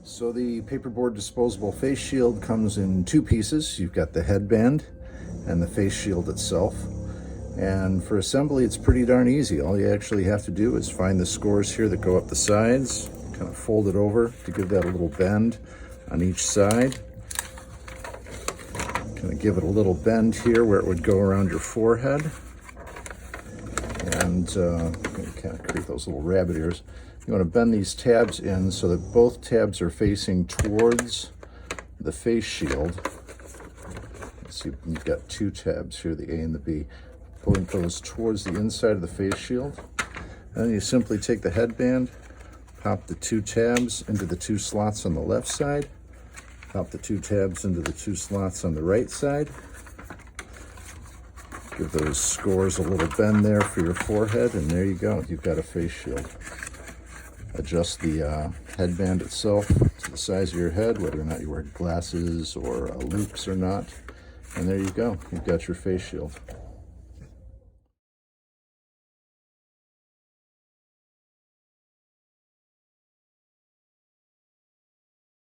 So the Paperboard Disposable face shield comes in two pieces. You've got the headband and the face shield itself. And for assembly, it's pretty darn easy. All you actually have to do is find the scores here that go up the sides, kind of fold it over to give that a little bend on each side. Kind of give it a little bend here where it would go around your forehead. And kind of create those little rabbit ears. You want to bend these tabs in so that both tabs are facing towards the face shield. Let's see, you've got two tabs here, the A and the B. Pulling those towards the inside of the face shield. And then you simply take the headband, pop the two tabs into the two slots on the left side, pop the two tabs into the two slots on the right side. Give those scores a little bend there for your forehead, and there you go. You've got a face shield. Adjust the headband itself to the size of your head, whether or not you wear glasses or loupes or not. And there you go. You've got your face shield.